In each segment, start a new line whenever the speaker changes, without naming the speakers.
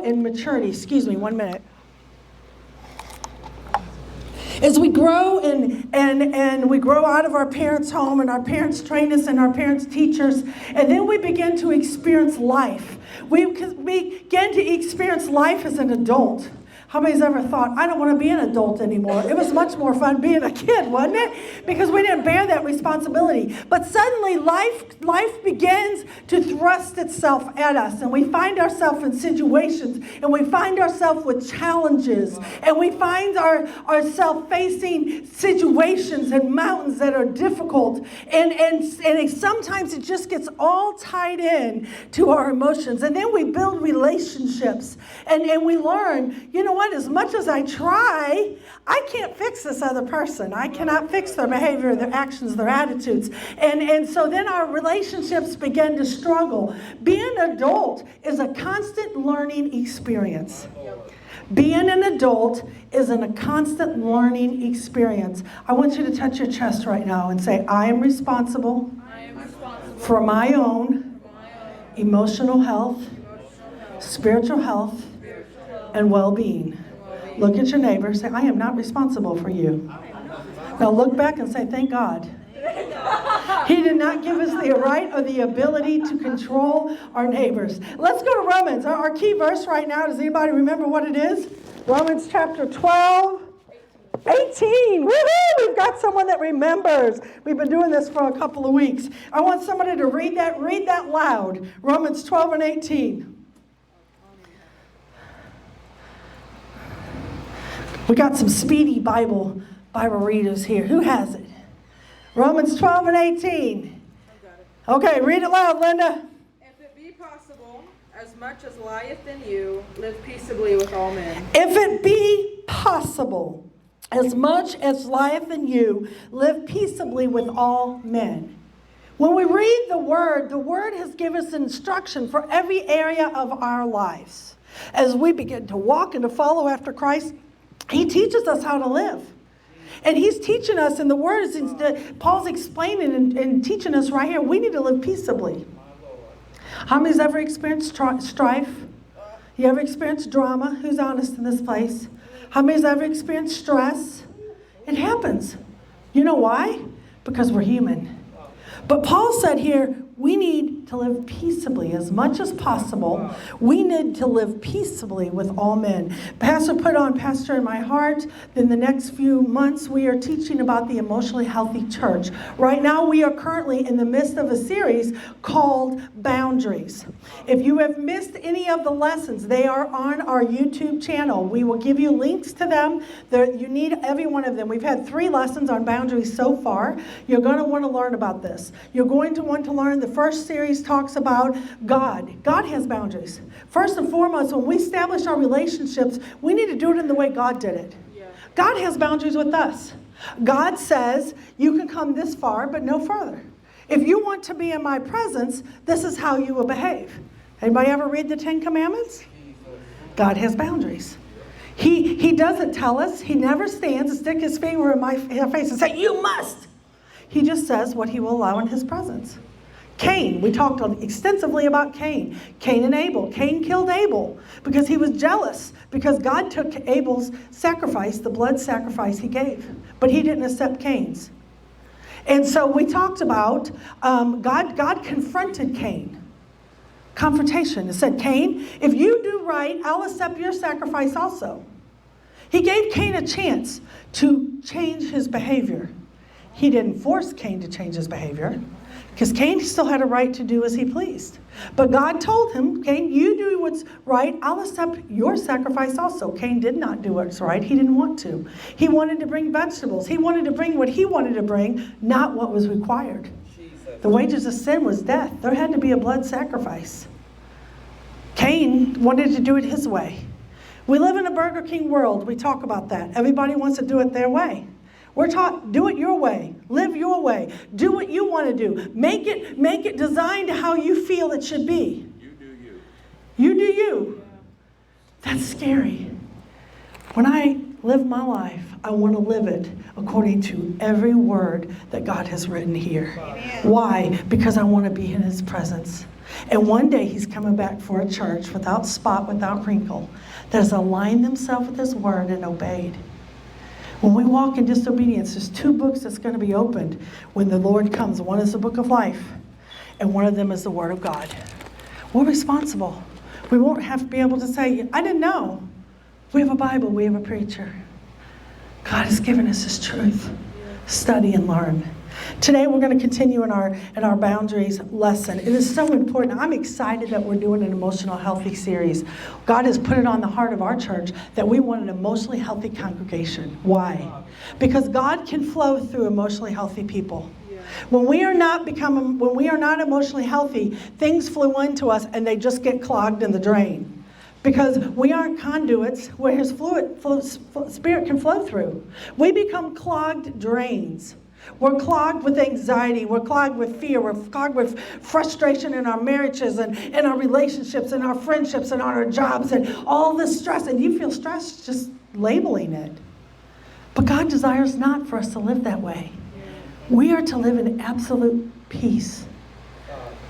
in maturity, excuse me, 1 minute. As we grow and we grow out of our parents' home, and our parents train us and our parents teach us, and then we begin to experience life. We begin to experience life as an adult. How many's ever thought, I don't want to be an adult anymore? It was much more fun being a kid, wasn't it? Because we didn't bear that responsibility. But suddenly life begins to thrust itself at us, and we find ourselves in situations, and we find ourselves with challenges, and we find ourselves facing situations and mountains that are difficult, and sometimes it just gets all tied in to our emotions. And then we build relationships, and we learn, you know what? As much as I try, I can't fix this other person. I cannot fix their behavior, their actions, their attitudes. And so then our relationships begin to struggle. Being an adult is a constant learning experience. Being an adult is a constant learning experience. I want you to touch your chest right now and say, I am responsible for my own emotional health, spiritual health, and well-being. Look at your neighbor, say, I am not responsible for you. Now look back and say, thank God. He did not give us the right or the ability to control our neighbors. Let's go to Romans. Our key verse right now, does anybody remember what it is? Romans chapter 12. 18. Woohoo! We've got someone that remembers. We've been doing this for a couple of weeks. I want somebody to read that loud. Romans 12 and 18. We got some speedy Bible readers here. Who has it? Romans 12 and 18. Okay, read it loud, Linda.
If it be possible, as much as lieth in you, live peaceably with all men.
If it be possible, as much as lieth in you, live peaceably with all men. When we read the word has given us instruction for every area of our lives. As we begin to walk and to follow after Christ, He teaches us how to live. And He's teaching us, and the word is, Paul's explaining and teaching us right here, we need to live peaceably. How many's ever experienced strife? You ever experienced drama? Who's honest in this place? How many's ever experienced stress? It happens. You know why? Because we're human. But Paul said here, we need to live peaceably as much as possible. We need to live peaceably with all men. Pastor put on Pastor in my heart. In the next few months, we are teaching about the emotionally healthy church. Right now, we are currently in the midst of a series called Boundaries. If you have missed any of the lessons, they are on our YouTube channel. We will give you links to them. You need every one of them. We've had 3 lessons on boundaries so far. You're going to want to learn about this. You're going to want to learn. The first series talks about God. God has boundaries. First and foremost, when we establish our relationships, we need to do it in the way God did it. Yeah. God has boundaries with us. God says, you can come this far, but no further. If you want to be in my presence, this is how you will behave. Anybody ever read the 10 Commandments? God has boundaries. He doesn't tell us. He never stands and stick his finger in my face and say, you must. He just says what he will allow in his presence. Cain, we talked extensively about Cain. Cain and Abel. Cain killed Abel because he was jealous, because God took Abel's sacrifice, the blood sacrifice he gave, but he didn't accept Cain's. And so we talked about God confronted Cain. Confrontation. It said, Cain, if you do right, I'll accept your sacrifice also. He gave Cain a chance to change his behavior. He didn't force Cain to change his behavior, because Cain still had a right to do as he pleased. But God told him, Cain, you do what's right, I'll accept your sacrifice also. Cain did not do what's right. He didn't want to. He wanted to bring vegetables. He wanted to bring what he wanted to bring, not what was required. The wages of sin was death. There had to be a blood sacrifice. Cain wanted to do it his way. We live in a Burger King world. We talk about that. Everybody wants to do it their way. We're taught, do it your way. Live your way. Do what you want to do. Make it designed to how you feel it should be.
You do you.
You do you. That's scary. When I live my life, I want to live it according to every word that God has written here. Why? Because I want to be in His presence. And one day He's coming back for a church without spot, without wrinkle, that has aligned themselves with His word and obeyed. When we walk in disobedience, there's 2 books that's going to be opened when the Lord comes. One is the book of life, and one of them is the Word of God. We're responsible. We won't have to be able to say, I didn't know. We have a Bible, we have a preacher. God has given us His truth. Study and learn. Today we're going to continue in our boundaries lesson. It is so important. I'm excited that we're doing an emotional healthy series. God has put it on the heart of our church that we want an emotionally healthy congregation. Why? Because God can flow through emotionally healthy people. When we are not emotionally healthy, things flow into us and they just get clogged in the drain. Because we aren't conduits where His Spirit can flow through. We become clogged drains. We're clogged with anxiety. We're clogged with fear. We're clogged with frustration in our marriages and in our relationships and our friendships and on our jobs and all this stress. And you feel stressed just labeling it. But God desires not for us to live that way. We are to live in absolute peace.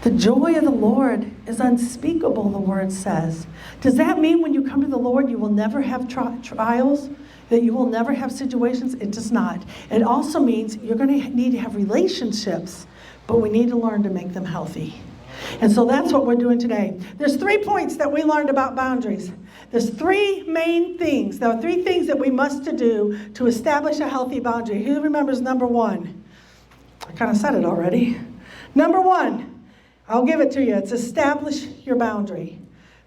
The joy of the Lord is unspeakable, the Word says. Does that mean when you come to the Lord you will never have trials? That you will never have situations? It does not. It also means you're going to need to have relationships, but we need to learn to make them healthy. And so that's what we're doing today. There's 3 points that we learned about boundaries. There's 3 main things. There are 3 things that we must do to establish a healthy boundary. Who remembers number 1? I kind of said it already. Number 1. I'll give it to you. It's establish your boundary.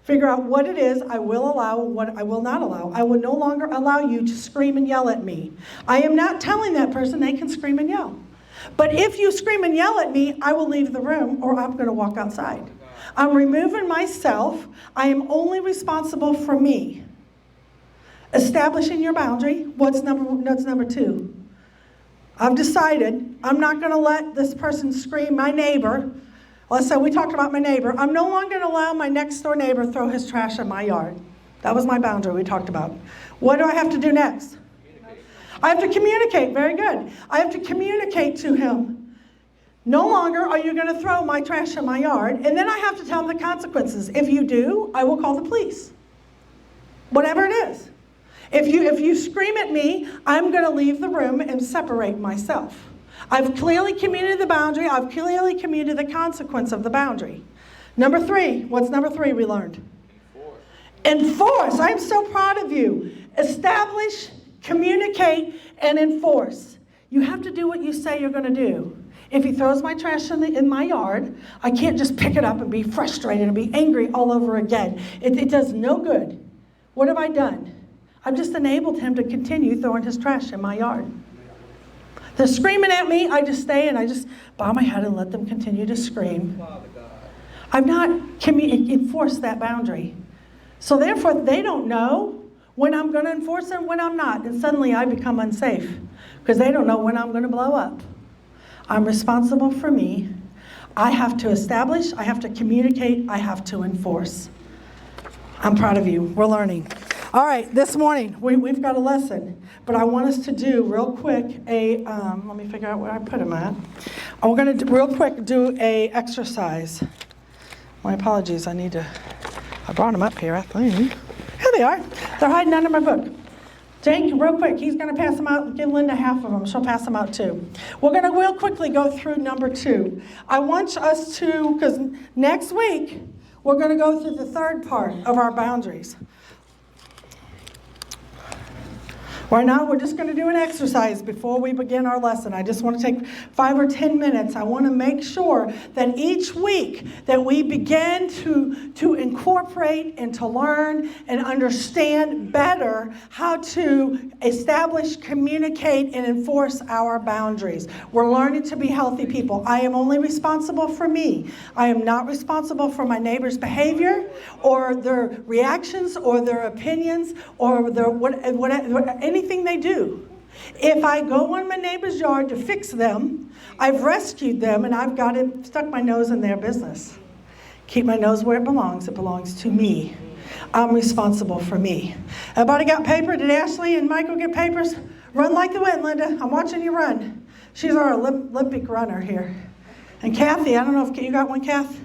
Figure out what it is I will allow and what I will not allow. I will no longer allow you to scream and yell at me. I am not telling that person they can scream and yell. But if you scream and yell at me, I will leave the room or I'm going to walk outside. I'm removing myself. I am only responsible for me. Establishing your boundary. What's number 2? I've decided I'm not going to let this person scream, my neighbor. Let's say we talked about my neighbor. I'm no longer going to allow my next door neighbor to throw his trash in my yard. That was my boundary we talked about. What do I have to do next? I have to communicate. Very good. I have to communicate to him. No longer are you going to throw my trash in my yard. And then I have to tell him the consequences. If you do, I will call the police. Whatever it is. If you scream at me, I'm going to leave the room and separate myself. I've clearly communicated the boundary. I've clearly communicated the consequence of the boundary. Number 3. What's number 3 we learned? Enforce. I'm so proud of you. Establish, communicate, and enforce. You have to do what you say you're going to do. If he throws my trash in my yard, I can't just pick it up and be frustrated and be angry all over again. It does no good. What have I done? I've just enabled him to continue throwing his trash in my yard. They're screaming at me. I just stay and I just bow my head and let them continue to scream. I've not enforced that boundary. So therefore, they don't know when I'm going to enforce it and when I'm not. And suddenly I become unsafe because they don't know when I'm going to blow up. I'm responsible for me. I have to establish, I have to communicate, I have to enforce. I'm proud of you. We're learning. All right, this morning, we've got a lesson, but I want us to do real quick let me figure out where I put them at. We're going to real quick do a exercise. My apologies, I brought them up here, I think. Here they are. They're hiding under my book. Jake, real quick, he's going to pass them out. Give Linda half of them. She'll pass them out too. We're going to real quickly go through number 2. I want us to, because next week, we're going to go through the 3rd part of our boundaries. Right now, we're just going to do an exercise before we begin our lesson. I just want to take 5 or 10 minutes. I want to make sure that each week that we begin to incorporate and to learn and understand better how to establish, communicate, and enforce our boundaries. We're learning to be healthy people. I am only responsible for me. I am not responsible for my neighbor's behavior or their reactions or their opinions or their anything they do. If I go in my neighbor's yard to fix them, I've rescued them and I've stuck my nose in their business. Keep my nose where it belongs. It belongs to me. I'm responsible for me. Everybody got paper? Did Ashley and Michael get papers? Run like the wind, Linda. I'm watching you run. She's our Olympic runner here. And Kathy, I don't know if you got one, Kath?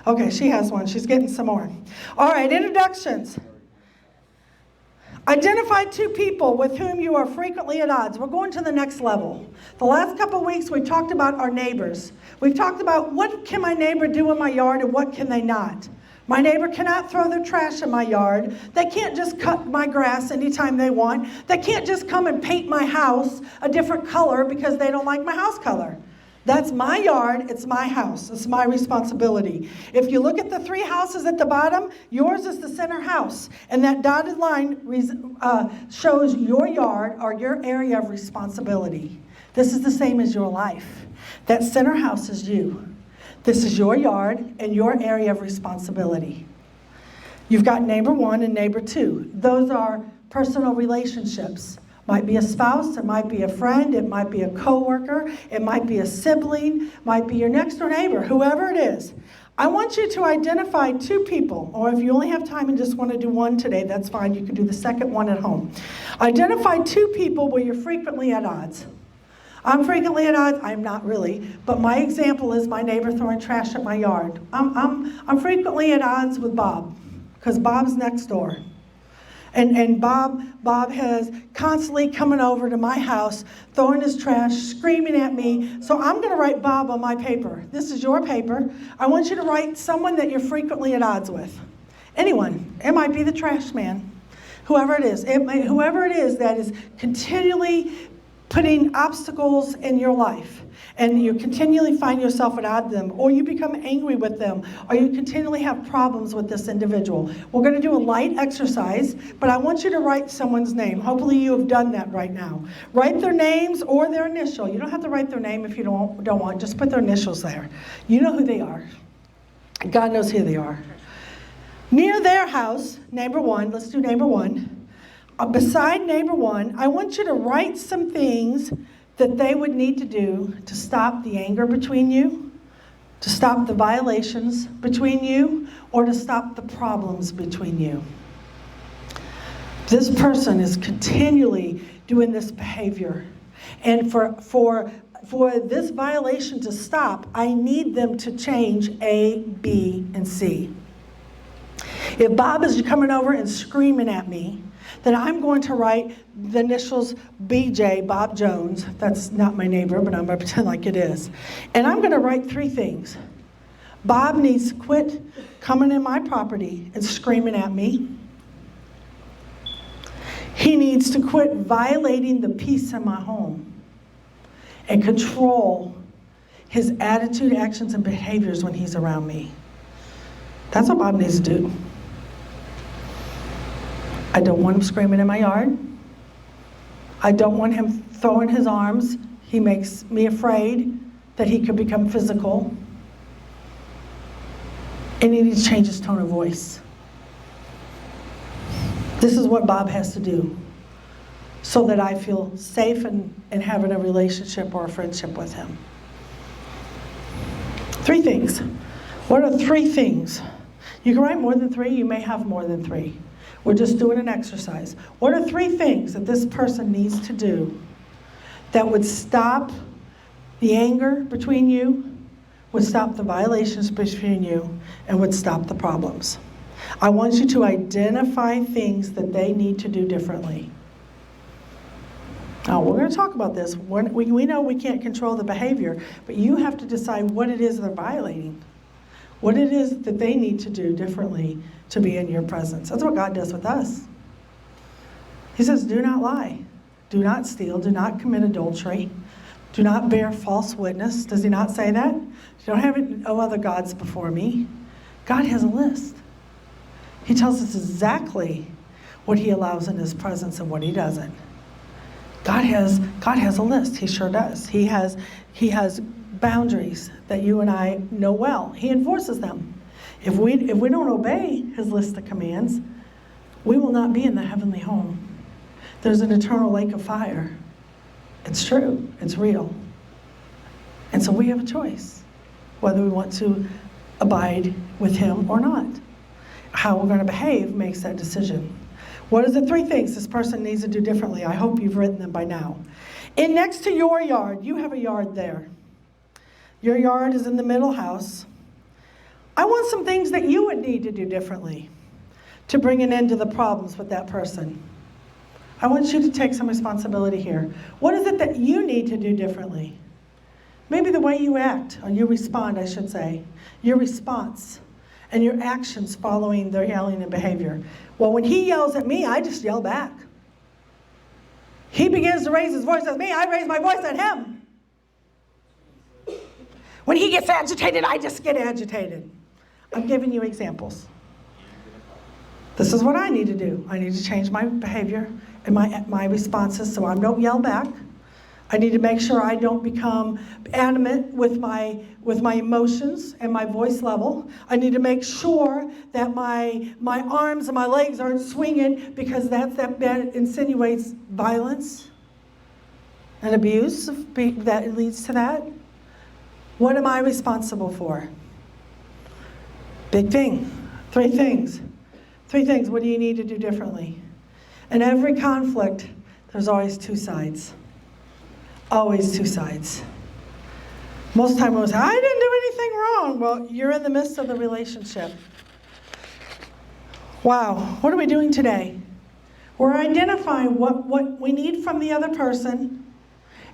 Okay, she has one. She's getting some more. All right, introductions. Identify 2 people with whom you are frequently at odds. We're going to the next level. The last couple of weeks, we talked about our neighbors. We've talked about what can my neighbor do in my yard and what can they not. My neighbor cannot throw their trash in my yard. They can't just cut my grass anytime they want. They can't just come and paint my house a different color because they don't like my house color. That's my yard, it's my house, it's my responsibility. If you look at the 3 houses at the bottom, yours is the center house. And that dotted line shows your yard or your area of responsibility. This is the same as your life. That center house is you. This is your yard and your area of responsibility. You've got neighbor 1 and neighbor 2. Those are personal relationships. Might be a spouse, it might be a friend, it might be a coworker, it might be a sibling, might be your next door neighbor, whoever it is. I want you to identify 2 people, or if you only have time and just want to do one today, that's fine. You can do the second one at home. Identify 2 people where you're frequently at odds. I'm frequently at odds. I'm not really, but my example is my neighbor throwing trash at my yard. I'm frequently at odds with Bob, because Bob's next door. And Bob has constantly coming over to my house, throwing his trash, screaming at me. So I'm going to write Bob on my paper. This is your paper. I want you to write someone that you're frequently at odds with. Anyone. It might be the trash man. Whoever it is. Whoever it is that is continually putting obstacles in your life, and you continually find yourself at odds with them, or you become angry with them, or you continually have problems with this individual. We're going to do a light exercise, but I want you to write someone's name. Hopefully you have done that right now. Write their names or their initial. You don't have to write their name if you don't want. Just put their initials there. You know who they are. God knows who they are. Near their house, neighbor 1, let's do neighbor 1. Beside neighbor 1, I want you to write some things that they would need to do to stop the anger between you, to stop the violations between you, or to stop the problems between you. This person is continually doing this behavior. And for this violation to stop, I need them to change A, B, and C. If Bob is coming over and screaming at me, then I'm going to write the initials BJ, Bob Jones. That's not my neighbor, but I'm going to pretend like it is. And I'm going to write 3 things. Bob needs to quit coming in my property and screaming at me. He needs to quit violating the peace in my home and control his attitude, actions, and behaviors when he's around me. That's what Bob needs to do. I don't want him screaming in my yard. I don't want him throwing his arms. He makes me afraid that he could become physical. And he needs to change his tone of voice. This is what Bob has to do so that I feel safe and having a relationship or a friendship with him. 3 things. What are 3 things? You can write more than 3. You may have more than 3. We're just doing an exercise. What are 3 things that this person needs to do that would stop the anger between you, would stop the violations between you, and would stop the problems? I want you to identify things that they need to do differently. Now, we're going to talk about this. We know we can't control the behavior, but you have to decide what it is they're violating, what it is that they need to do differently to be in your presence. That's what God does with us. He says, do not lie, do not steal, do not commit adultery, do not bear false witness. Does he not say that? You don't have no other gods before me. God has a list. He tells us exactly what he allows in his presence and what he doesn't. God has a list. He sure does. He has boundaries that you and I know well. He enforces them. If we don't obey his list of commands, we will not be in the heavenly home. There's an eternal lake of fire. It's true. It's real. And so we have a choice whether we want to abide with him or not. How we're going to behave makes that decision. What are the 3 things this person needs to do differently? I hope you've written them by now. In next to your yard, you have a yard there. Your yard is in the middle house. I want some things that you would need to do differently to bring an end to the problems with that person. I want you to take some responsibility here. What is it that you need to do differently? Maybe the way you act, or you respond, I should say. Your response and your actions following their yelling and behavior. Well, when he yells at me, I just yell back. He begins to raise his voice at me, I raise my voice at him. When he gets agitated, I just get agitated. I'm giving you examples. This is what I need to do. I need to change my behavior and my responses so I don't yell back. I need to make sure I don't become adamant with my emotions and my voice level. I need to make sure that my arms and my legs aren't swinging, because that insinuates violence and abuse that leads to that. What am I responsible for? Big thing. 3 things. 3 things. What do you need to do differently? In every conflict, there's always 2 sides. Always 2 sides. Most of the time we'll say, I didn't do anything wrong. Well, you're in the midst of the relationship. Wow, what are we doing today? We're identifying what we need from the other person,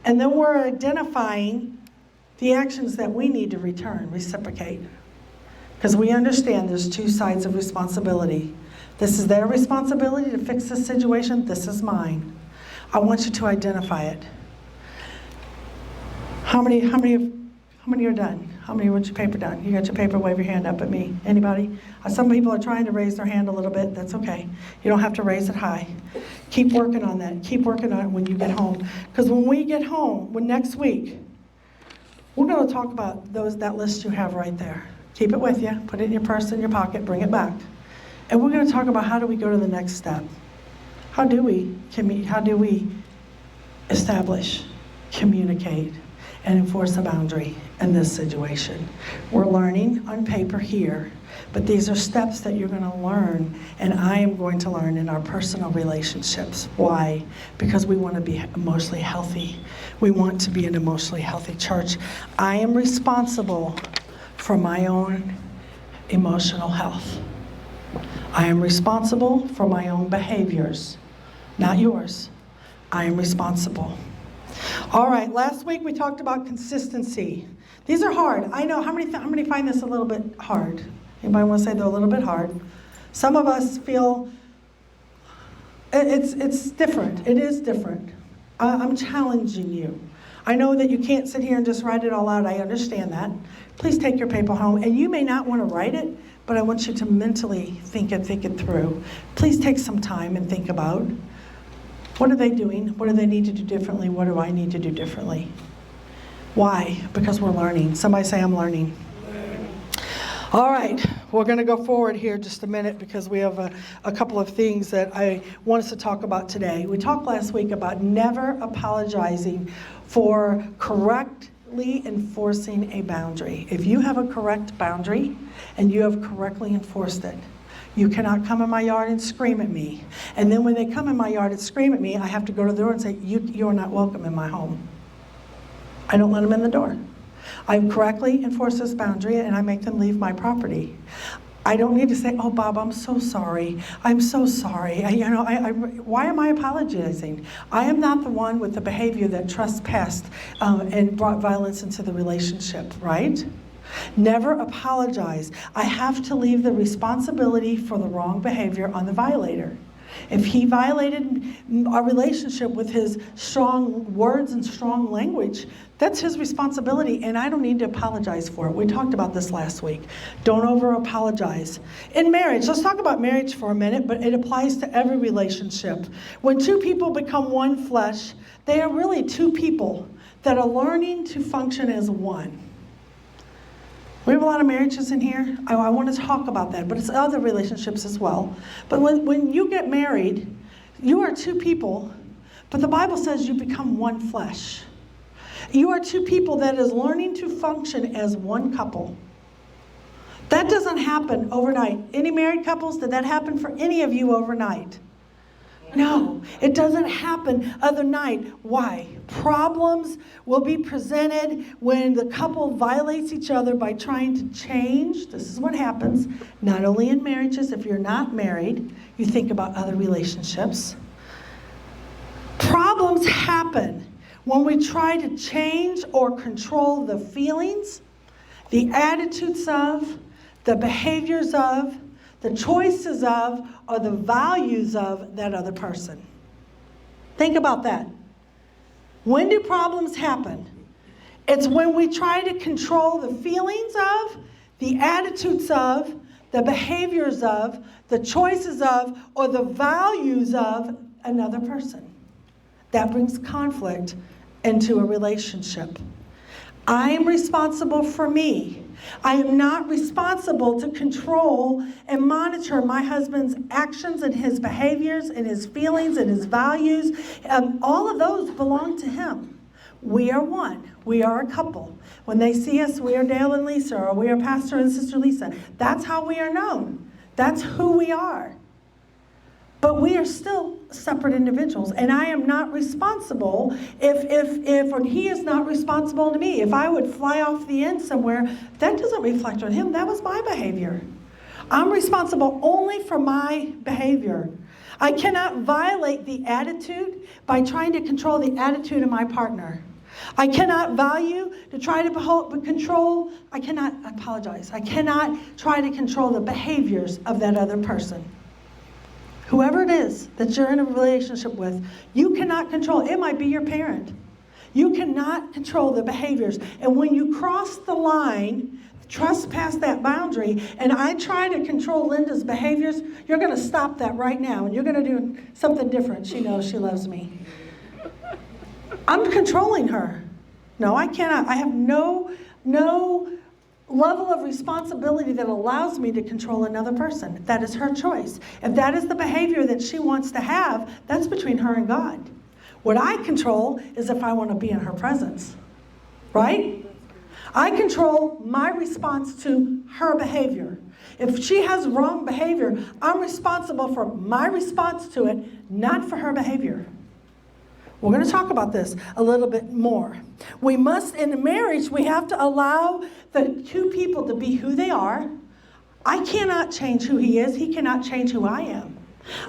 and then we're identifying the actions that we need to return, reciprocate. Because we understand there's 2 sides of responsibility. This is their responsibility to fix this situation. This is mine. I want you to identify it. How many are done? How many want your paper done? You got your paper, wave your hand up at me. Anybody? Some people are trying to raise their hand a little bit. That's okay. You don't have to raise it high. Keep working on that. Keep working on it when you get home. Because when we get home, next week, we're going to talk about that list you have right there. Keep it with you. Put it in your purse, in your pocket. Bring it back. And we're going to talk about how do we go to the next step. How do we establish, communicate, and enforce a boundary in this situation? We're learning on paper here, but these are steps that you're going to learn, and I am going to learn in our personal relationships. Why? Because we want to be emotionally healthy. We want to be an emotionally healthy church. I am responsible for my own emotional health. I am responsible for my own behaviors, not yours. I am responsible. All right, last week we talked about consistency. These are hard. I know. How many find this a little bit hard? Anybody want to say they're a little bit hard? Some of us feel it's different. It is different. I'm challenging you. I know that you can't sit here and just write it all out. I understand that. Please take your paper home. And you may not want to write it, but I want you to mentally think it through. Please take some time and think about, what are they doing? What do they need to do differently? What do I need to do differently? Why? Because we're learning. Somebody say, I'm learning. All right, we're going to go forward here just a minute because we have a couple of things that I want us to talk about today. We talked last week about never apologizing for correctly enforcing a boundary. If you have a correct boundary and you have correctly enforced it, you cannot come in my yard and scream at me. And then when they come in my yard and scream at me, I have to go to the door and say, you're not welcome in my home. I don't let them in the door. I correctly enforce this boundary and I make them leave my property. I don't need to say, oh, Bob, I'm so sorry. I'm so sorry. Why am I apologizing? I am not the one with the behavior that trespassed and brought violence into the relationship, right? Never apologize. I have to leave the responsibility for the wrong behavior on the violator. If he violated our relationship with his strong words and strong language, that's his responsibility, and I don't need to apologize for it. We talked about this last week. Don't over-apologize. In marriage, let's talk about marriage for a minute, but it applies to every relationship. When 2 people become one flesh, they are really 2 people that are learning to function as one. We have a lot of marriages in here. I want to talk about that, but it's other relationships as well. But when you get married, you are 2 people, but the Bible says you become one flesh. You are 2 people that is learning to function as one couple. That doesn't happen overnight. Any married couples, did that happen for any of you overnight? No, it doesn't happen overnight. Why? Problems will be presented when the couple violates each other by trying to change. This is what happens, not only in marriages. If you're not married, you think about other relationships. Problems happen when we try to change or control the feelings, the attitudes of, the behaviors of, the choices of, or the values of that other person. Think about that. When do problems happen? It's when we try to control the feelings of, the attitudes of, the behaviors of, the choices of, or the values of another person. That brings conflict into a relationship. I am responsible for me. I am not responsible to control and monitor my husband's actions and his behaviors and his feelings and his values. All of those belong to him. We are one. We are a couple. When they see us, we are Dale and Lisa, or we are Pastor and Sister Lisa. That's how we are known. That's who we are. But we are still separate individuals, and I am not responsible or he is not responsible to me. If I would fly off the end somewhere, that doesn't reflect on him. That was my behavior. I'm responsible only for my behavior. I cannot violate the attitude by trying to control the attitude of my partner. I cannot try to control the behaviors of that other person. Whoever it is that you're in a relationship with, you cannot control. It might be your parent. You cannot control the behaviors. And when you cross the line, trespass that boundary, and I try to control Linda's behaviors, you're going to stop that right now, and you're going to do something different. She knows she loves me. I'm controlling her. No, I cannot. I have no level of responsibility that allows me to control another person. That is her choice. If that is the behavior that she wants to have, that's between her and God. What I control is if I want to be in her presence, right? I control my response to her behavior. If she has wrong behavior, I'm responsible for my response to it, not for her behavior. We're going to talk about this a little bit more. We must, in a marriage, we have to allow the two people to be who they are. I cannot change who he is. He cannot change who I am.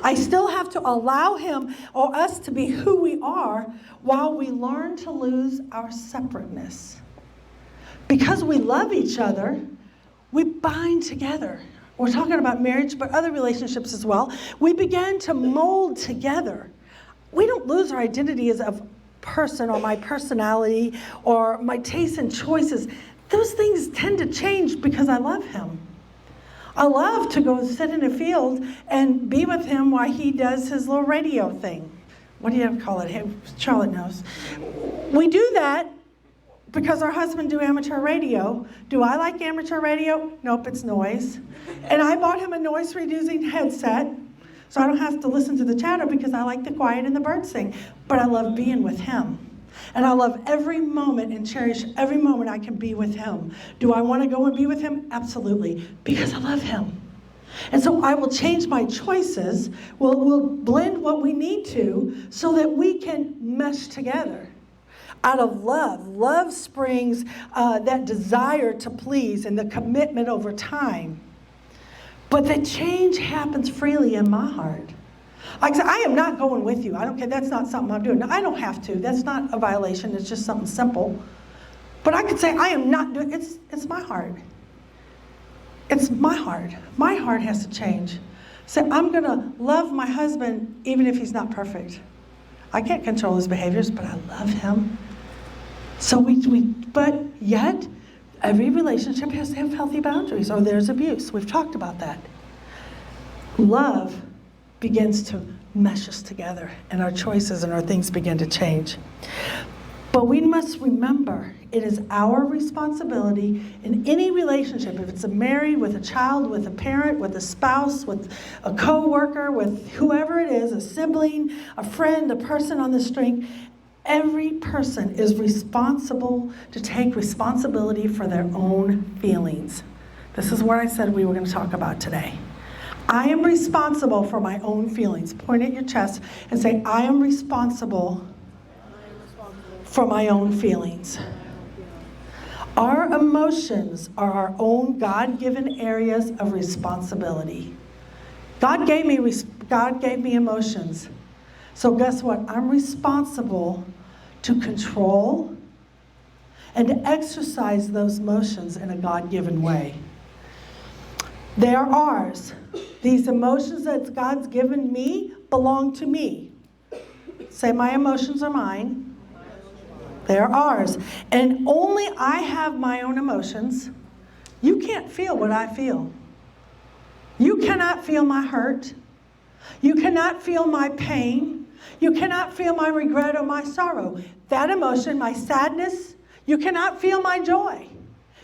I still have to allow him or us to be who we are while we learn to lose our separateness. Because we love each other, we bind together. We're talking about marriage, but other relationships as well. We begin to mold together. We don't lose our identity as a person or my personality or my tastes and choices. Those things tend to change because I love him. I love to go sit in a field and be with him while he does his little radio thing. What do you call it? Charlotte knows. We do that because our husband do amateur radio. Do I like amateur radio? Nope, it's noise. And I bought him a noise-reducing headset, so I don't have to listen to the chatter because I like the quiet and the birds sing. But I love being with him. And I love every moment and cherish every moment I can be with him. Do I want to go and be with him? Absolutely, because I love him. And so I will change my choices. We'll blend what we need to so that we can mesh together. Out of love. Love springs that desire to please and the commitment over time. But the change happens freely in my heart. Like I said, I am not going with you. I don't care. That's not something I'm doing. No, I don't have to. That's not a violation. It's just something simple. But I could say I am not doing it. It's my heart. It's my heart. My heart has to change. So I'm going to love my husband even if he's not perfect. I can't control his behaviors, but I love him. So but yet, every relationship has to have healthy boundaries, or there's abuse. We've talked about that. Love begins to mesh us together, and our choices and our things begin to change. But we must remember, it is our responsibility in any relationship, if it's a married, with a child, with a parent, with a spouse, with a co-worker, with whoever it is, a sibling, a friend, a person on the street, every person is responsible to take responsibility for their own feelings. This is what I said we were going to talk about today. I am responsible for my own feelings. Point at your chest and say, I am responsible for my own feelings. Our emotions are our own God-given areas of responsibility. God gave me emotions. So guess what? I'm responsible to control and to exercise those emotions in a God-given way. They are ours. These emotions that God's given me belong to me. Say, my emotions are mine. They are ours. And only I have my own emotions. You can't feel what I feel. You cannot feel my hurt. You cannot feel my pain. You cannot feel my regret or my sorrow. That emotion, my sadness, you cannot feel my joy.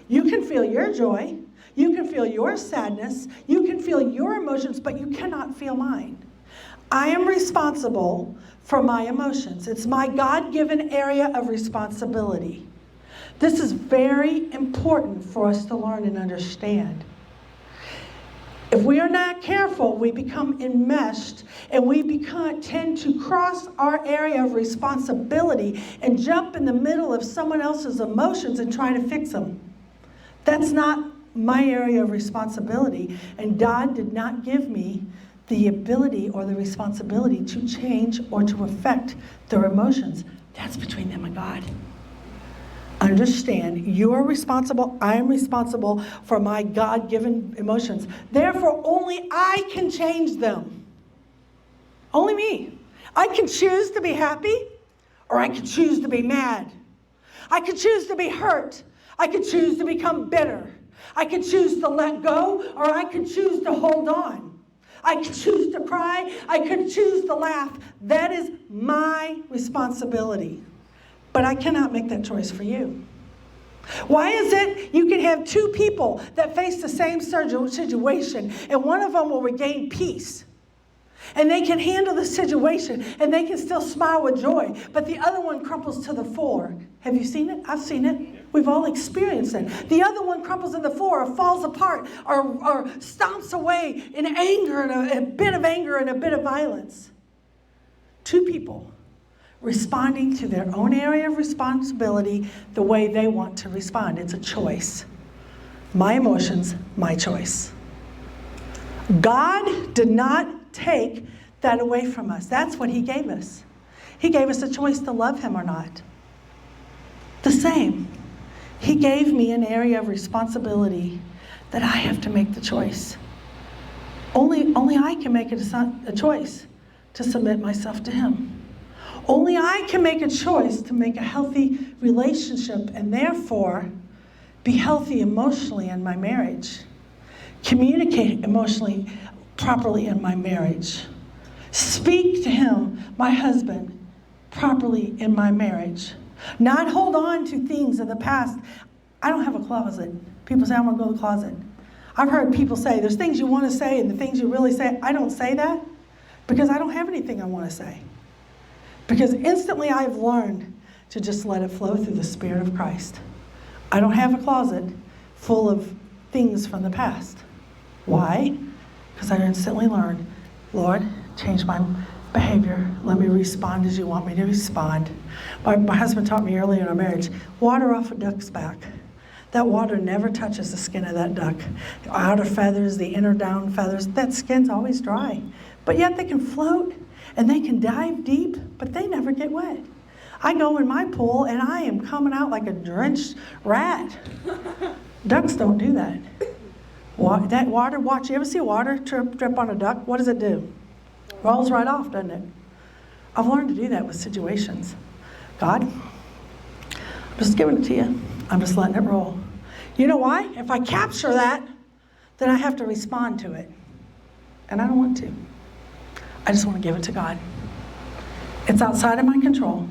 You can feel your joy. You can feel your sadness. You can feel your emotions, but you cannot feel mine. I am responsible for my emotions. It's my God-given area of responsibility. This is very important for us to learn and understand. If we are not careful, we become enmeshed and we tend to cross our area of responsibility and jump in the middle of someone else's emotions and try to fix them. That's not my area of responsibility, and God did not give me the ability or the responsibility to change or to affect their emotions. That's between them and God. Understand, you are responsible, I am responsible for my God-given emotions. Therefore, only I can change them. Only me. I can choose to be happy, or I can choose to be mad. I could choose to be hurt. I could choose to become bitter. I could choose to let go, or I could choose to hold on. I could choose to cry. I could choose to laugh. That is my responsibility. But I cannot make that choice for you. Why is it you can have two people that face the same situation, and one of them will regain peace, and they can handle the situation, and they can still smile with joy, but the other one crumples to the floor? Have you seen it? I've seen it. We've all experienced it. The other one crumples to the floor, or falls apart, or stomps away in anger, and a bit of anger and a bit of violence. Two people responding to their own area of responsibility the way they want to respond. It's a choice. My emotions, my choice. God did not take that away from us. That's what He gave us. He gave us a choice to love Him or not. The same. He gave me an area of responsibility that I have to make the choice. Only I can make it a choice to submit myself to Him. Only I can make a choice to make a healthy relationship and therefore be healthy emotionally in my marriage. Communicate emotionally properly in my marriage. Speak to him, my husband, properly in my marriage. Not hold on to things of the past. I don't have a closet. People say, I want to go to the closet. I've heard people say, there's things you want to say and the things you really say. I don't say that because I don't have anything I want to say. Because instantly I've learned to just let it flow through the Spirit of Christ. I don't have a closet full of things from the past. Why? Because I instantly learned, Lord, change my behavior. Let me respond as you want me to respond. My husband taught me early in our marriage, water off a duck's back. That water never touches the skin of that duck. The outer feathers, the inner down feathers, that skin's always dry. But yet they can float and they can dive deep, but they never get wet. I go in my pool and I am coming out like a drenched rat. Ducks don't do that. That water, watch, you ever see water drip on a duck? What does it do? Rolls right off, doesn't it? I've learned to do that with situations. God, I'm just giving it to you. I'm just letting it roll. You know why? If I capture that, then I have to respond to it. And I don't want to. I just want to give it to God. It's outside of my control.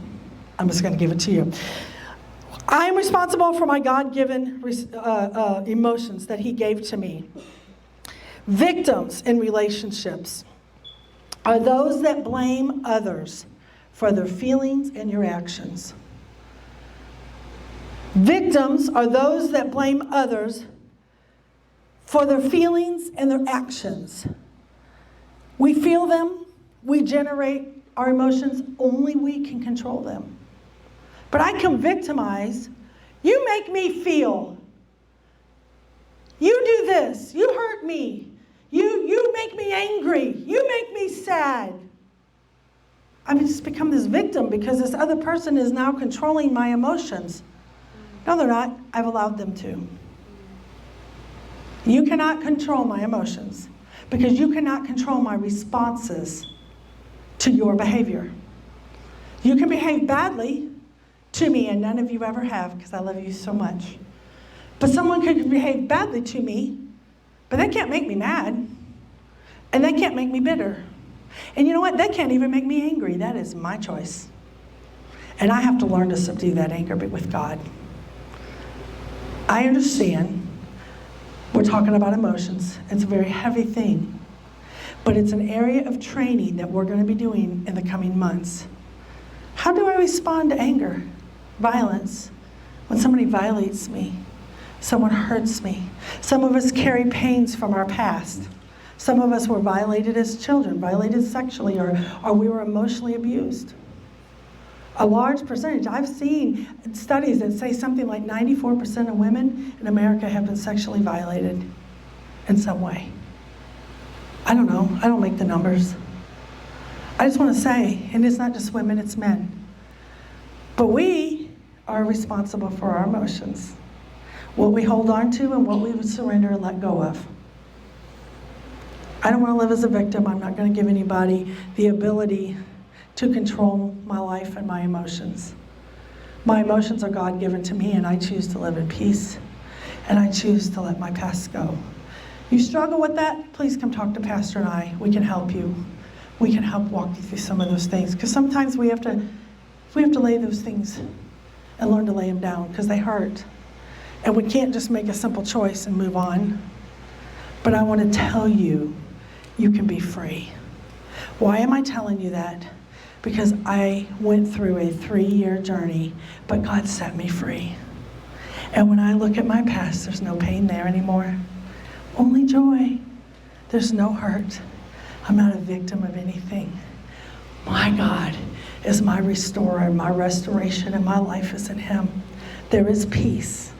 I'm just going to give it to you. I am responsible for my God-given emotions that He gave to me. Victims in relationships are those that blame others for their feelings and your actions. Victims are those that blame others for their feelings and their actions. We feel them, we generate our emotions, only we can control them. But I can victimize. You make me feel. You do this, you hurt me. You make me angry. You make me sad. I've just become this victim because this other person is now controlling my emotions. No, they're not. I've allowed them to. You cannot control my emotions because you cannot control my responses to your behavior. You can behave badly to me, and none of you ever have because I love you so much. But someone could behave badly to me, but they can't make me mad, and they can't make me bitter. And you know what? They can't even make me angry. That is my choice. And I have to learn to subdue that anger with God. I understand we're talking about emotions. It's a very heavy thing. But it's an area of training that we're going to be doing in the coming months. How do I respond to anger, violence, when somebody violates me, someone hurts me? Some of us carry pains from our past. Some of us were violated as children, violated sexually, or we were emotionally abused. A large percentage, I've seen studies that say something like 94% of women in America have been sexually violated in some way. I don't know, I don't make the numbers. I just want to say, and it's not just women, it's men. But we are responsible for our emotions. What we hold on to and what we would surrender and let go of. I don't want to live as a victim. I'm not going to give anybody the ability to control my life and my emotions. My emotions are God-given to me, and I choose to live in peace, and I choose to let my past go. You struggle with that? Please come talk to Pastor and I. We can help you. We can help walk you through some of those things, because sometimes we have to lay those things and learn to lay them down, because they hurt. And we can't just make a simple choice and move on. But I want to tell you, you can be free. Why am I telling you that? Because I went through a 3-year journey, but God set me free. And when I look at my past, there's no pain there anymore. Only joy. There's no hurt. I'm not a victim of anything. My God is my restorer, my restoration, and my life is in Him. There is peace.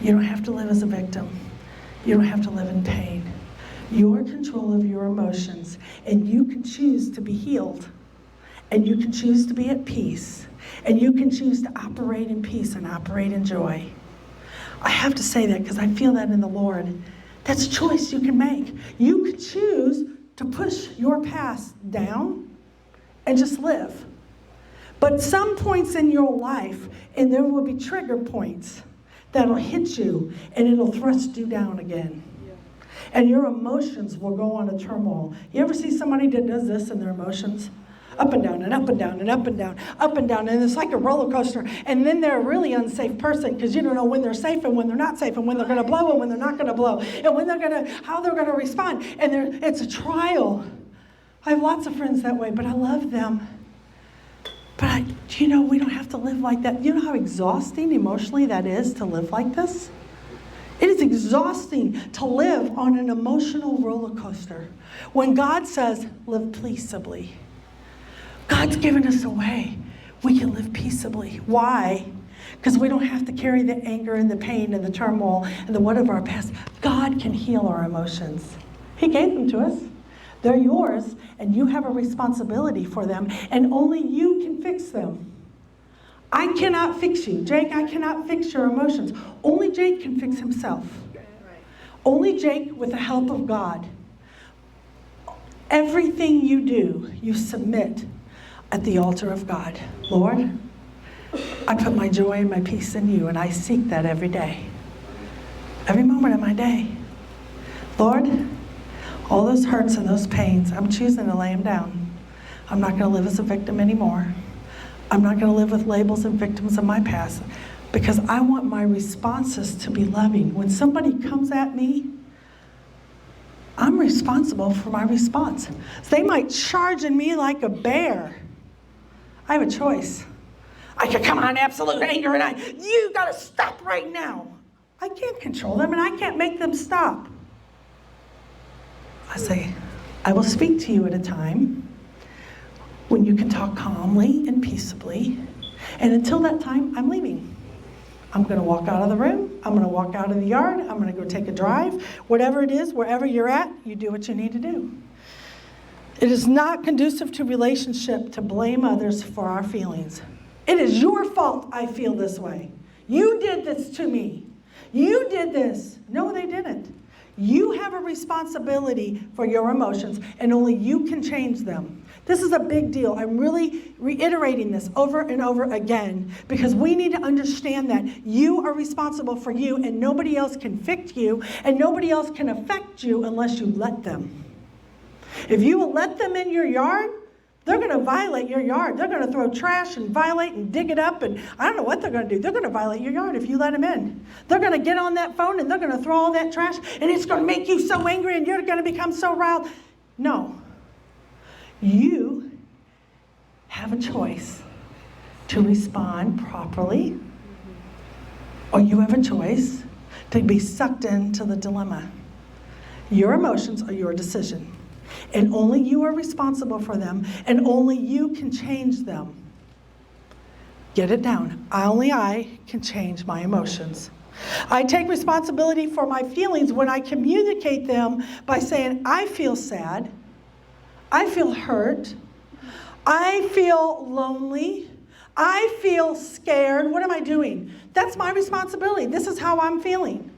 You don't have to live as a victim. You don't have to live in pain. You're in control of your emotions, and you can choose to be healed, and you can choose to be at peace, and you can choose to operate in peace and operate in joy. I have to say that because I feel that in the Lord. That's a choice you can make. You can choose to push your past down and just live. But some points in your life, and there will be trigger points that'll hit you, and it'll thrust you down again. And your emotions will go on a turmoil. You ever see somebody that does this in their emotions? Up and down and up and down and up and down, up and down, and it's like a roller coaster. And then they're a really unsafe person because you don't know when they're safe and when they're not safe, and when they're going to blow and when they're not going to blow, and when they're going to, how they're going to respond. And it's a trial. I have lots of friends that way, but I love them. But we don't have to live like that. You know how exhausting emotionally that is to live like this? It is exhausting to live on an emotional roller coaster. When God says, live peaceably. God's given us a way we can live peaceably. Why? Because we don't have to carry the anger and the pain and the turmoil and the what of our past. God can heal our emotions. He gave them to us. They're yours, and you have a responsibility for them, and only you can fix them. I cannot fix you. Jake, I cannot fix your emotions. Only Jake can fix himself. Only Jake with the help of God. Everything you do, you submit at the altar of God. Lord, I put my joy and my peace in you, and I seek that every day. Every moment of my day. Lord, all those hurts and those pains, I'm choosing to lay them down. I'm not going to live as a victim anymore. I'm not going to live with labels and victims of my past, because I want my responses to be loving. When somebody comes at me, I'm responsible for my response. They might charge in me like a bear. I have a choice. I could come on absolute anger and you got to stop right now. I can't control them, and I can't make them stop. I say, I will speak to you at a time when you can talk calmly and peaceably. And until that time, I'm leaving. I'm going to walk out of the room. I'm going to walk out of the yard. I'm going to go take a drive. Whatever it is, wherever you're at, you do what you need to do. It is not conducive to relationship to blame others for our feelings. It is your fault I feel this way. You did this to me. You did this. No, they didn't. You have a responsibility for your emotions, and only you can change them. This is a big deal. I'm really reiterating this over and over again because we need to understand that you are responsible for you, and nobody else can fix you, and nobody else can affect you unless you let them. If you will let them in your yard, they're going to violate your yard. They're going to throw trash and violate and dig it up, and I don't know what they're going to do. They're going to violate your yard if you let them in. They're going to get on that phone and they're going to throw all that trash, and it's going to make you so angry and you're going to become so riled. No. You have a choice to respond properly, or you have a choice to be sucked into the dilemma. Your emotions are your decision. And only you are responsible for them, and only you can change them. Get it down. Only I can change my emotions. I take responsibility for my feelings when I communicate them by saying, I feel sad, I feel hurt, I feel lonely, I feel scared. What am I doing? That's my responsibility. This is how I'm feeling.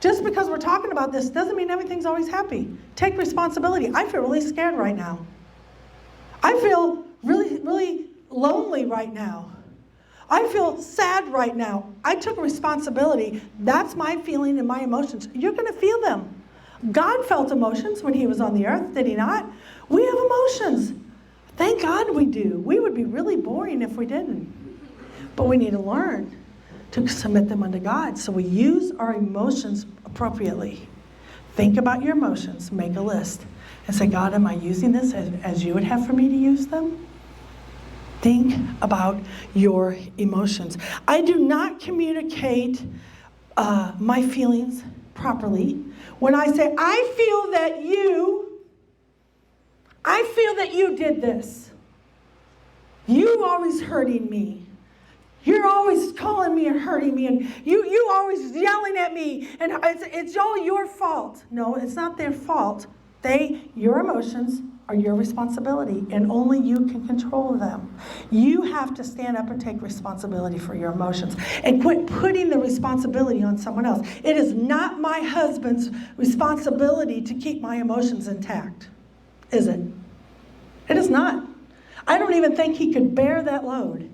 Just because we're talking about this doesn't mean everything's always happy. Take responsibility. I feel really scared right now. I feel really, really lonely right now. I feel sad right now. I took responsibility. That's my feeling and my emotions. You're going to feel them. God felt emotions when he was on the earth, did he not? We have emotions. Thank God we do. We would be really boring if we didn't. But we need to learn to submit them unto God. So we use our emotions appropriately. Think about your emotions, make a list, and say, God, am I using this as you would have for me to use them? Think about your emotions. I do not communicate my feelings properly when I say, I feel that you did this. You always hurting me. You're always calling me and hurting me, and you always yelling at me, and it's all your fault. No, it's not their fault. Your emotions are your responsibility, and only you can control them. You have to stand up and take responsibility for your emotions, and quit putting the responsibility on someone else. It is not my husband's responsibility to keep my emotions intact, is it? It is not. I don't even think he could bear that load.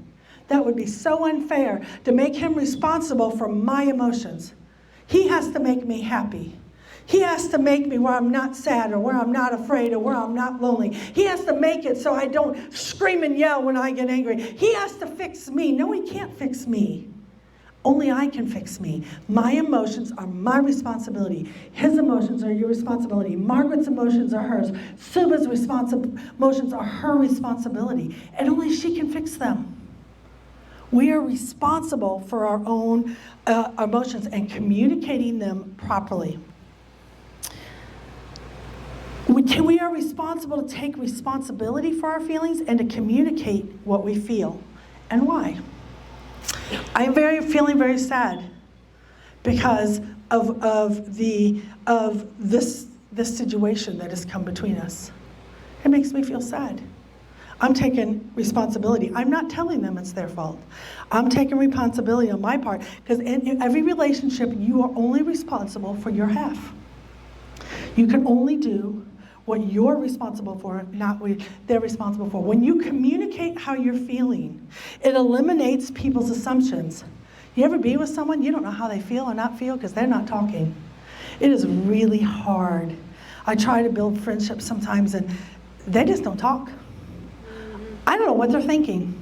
That would be so unfair to make him responsible for my emotions. He has to make me happy. He has to make me where I'm not sad or where I'm not afraid or where I'm not lonely. He has to make it so I don't scream and yell when I get angry. He has to fix me. No, he can't fix me. Only I can fix me. My emotions are my responsibility. His emotions are your responsibility. Margaret's emotions are hers. Suba's emotions are her responsibility. And only she can fix them. We are responsible for our own emotions and communicating them properly. We are responsible to take responsibility for our feelings and to communicate what we feel and why. I am feeling very sad because of this situation that has come between us. It makes me feel sad. I'm taking responsibility. I'm not telling them it's their fault. I'm taking responsibility on my part, because in every relationship, you are only responsible for your half. You can only do what you're responsible for, not what they're responsible for. When you communicate how you're feeling, it eliminates people's assumptions. You ever be with someone, you don't know how they feel or not feel because they're not talking. It is really hard. I try to build friendships sometimes and they just don't talk. I don't know what they're thinking.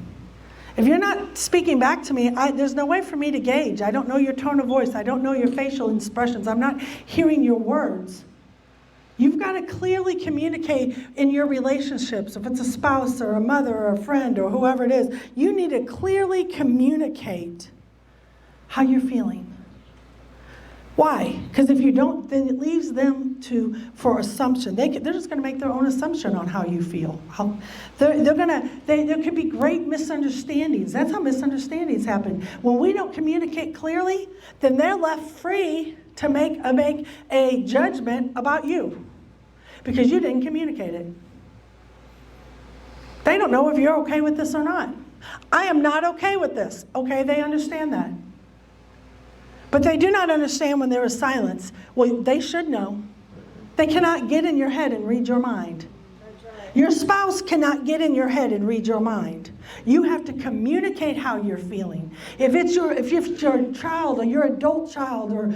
If you're not speaking back to me, there's no way for me to gauge. I don't know your tone of voice. I don't know your facial expressions. I'm not hearing your words. You've got to clearly communicate in your relationships. If it's a spouse or a mother or a friend or whoever it is, you need to clearly communicate how you're feeling. Why? Because if you don't, then it leaves them for assumption. They're just going to make their own assumption on how you feel. There could be great misunderstandings. That's how misunderstandings happen. When we don't communicate clearly, then they're left free to make a judgment about you because you didn't communicate it. They don't know if you're okay with this or not. I am not okay with this. Okay, they understand that. But they do not understand when there is silence. Well, they should know. They cannot get in your head and read your mind. Your spouse cannot get in your head and read your mind. You have to communicate how you're feeling. If it's your child or your adult child or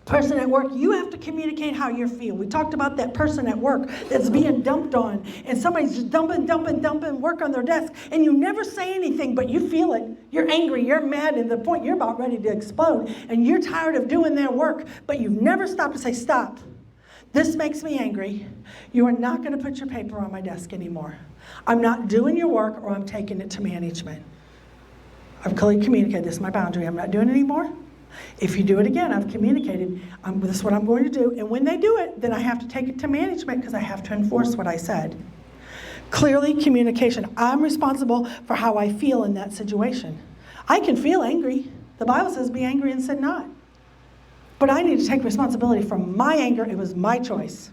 person at work, you have to communicate how you feel. We talked about that person at work that's being dumped on, and somebody's just dumping work on their desk, and you never say anything, but you feel it. You're angry, you're mad, and the point you're about ready to explode, and you're tired of doing their work, but you've never stopped to say, stop. This makes me angry. You are not going to put your paper on my desk anymore. I'm not doing your work, or I'm taking it to management. I've clearly communicated, this is my boundary. I'm not doing it anymore. If you do it again, I've communicated, this is what I'm going to do. And when they do it, then I have to take it to management because I have to enforce what I said. Clearly, communication. I'm responsible for how I feel in that situation. I can feel angry. The Bible says be angry and sin not. But I need to take responsibility for my anger. It was my choice.